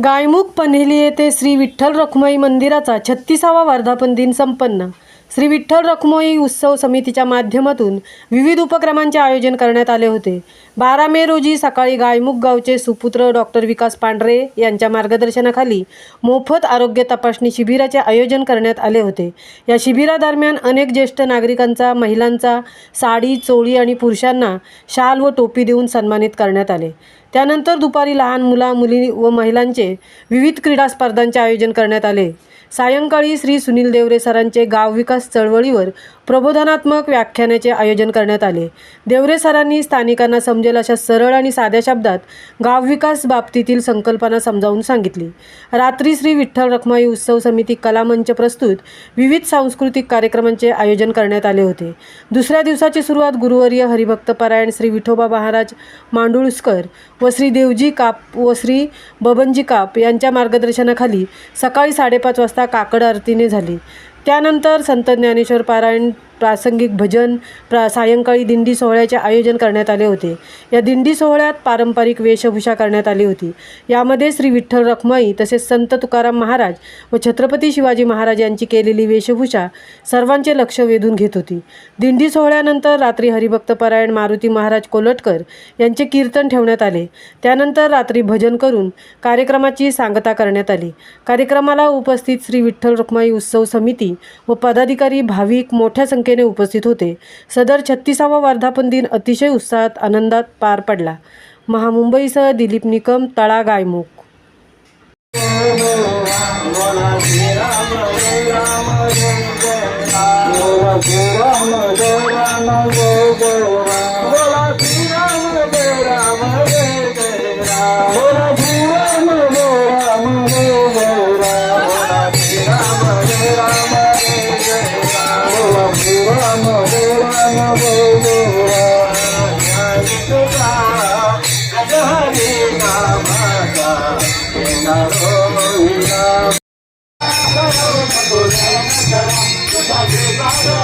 गायमुख पन्हेली येथे श्री विठ्ठल रखुमाई मंदिराचा 36वा वर्धापन दिन संपन्न। श्री विठ्ठल रखुमाई उत्सव समितीच्या माध्यमातून विविध उपक्रमांचे आयोजन करण्यात आले होते। 12 मे रोजी सकाळी गायमुख गावचे सुपुत्र डॉक्टर विकास पांढरे यांच्या मार्गदर्शनाखाली मोफत आरोग्य तपासणी शिबिराचे आयोजन करण्यात आले होते। या शिबिरादरम्यान अनेक ज्येष्ठ नागरिकांचा, महिलांचा साडी, चोळी आणि पुरुषांना शाल व टोपी देऊन सन्मानित करण्यात आले। त्यानंतर दुपारी लहान मुली व महिलांचे विविध क्रीडा स्पर्धांचे आयोजन करण्यात आले। सायंकाळी श्री सुनील देवरे सरांचे गाव विकास चळवळीवर प्रबोधनात्मक व्याख्यानाचे आयोजन करण्यात आले। देवरे सरांनी स्थानिकांना समजेल अशा सरळ आणि साध्या शब्दात गाव विकास बाबतीतील संकल्पना समजावून सांगितली। रात्री श्री विठ्ठल रखुमाई उत्सव समिती कला मंच प्रस्तुत विविध सांस्कृतिक कार्यक्रमांचे आयोजन करण्यात आले होते। दुसऱ्या दिवसाची सुरुवात गुरुवर्य हरिभक्त परायण श्री विठोबा महाराज मांडुळस्कर व श्री देवजी काप व श्री बबनजी काप यांच्या मार्गदर्शनाखाली सकाळी 5:30 वाजता काकड आरतीने झाली। त्यानंतर संत ज्ञानेश्वर पारायण, प्रासंगिक भजन, सायंकाळी दिंडी सोहळ्याचे आयोजन करण्यात आले होते। या दिंडी सोहळ्यात पारंपरिक वेशभूषा करण्यात आली होती। यामध्ये श्री विठ्ठल रखुमाई तसेच संत तुकाराम महाराज व छत्रपती शिवाजी महाराज यांची केलेली वेशभूषा सर्वांचे लक्ष वेधून घेत होती। दिंडी सोहळ्यानंतर रात्री हरिभक्त परायण मारुती महाराज कोलटकर यांचे कीर्तन ठेवण्यात आले। त्यानंतर रात्री भजन करून कार्यक्रमाची सांगता करण्यात आली। कार्यक्रमाला उपस्थित श्री विठ्ठल रखुमाई उत्सव समिती व पदाधिकारी, भाविक मोठ्या संख्येने उपस्थित होते। सदर 36वा वर्धापन दिन अतिशय उत्साहात, आनंदात पार पडला। महामुंबईसह दिलीप निकम, तळा, गायमुख। Hare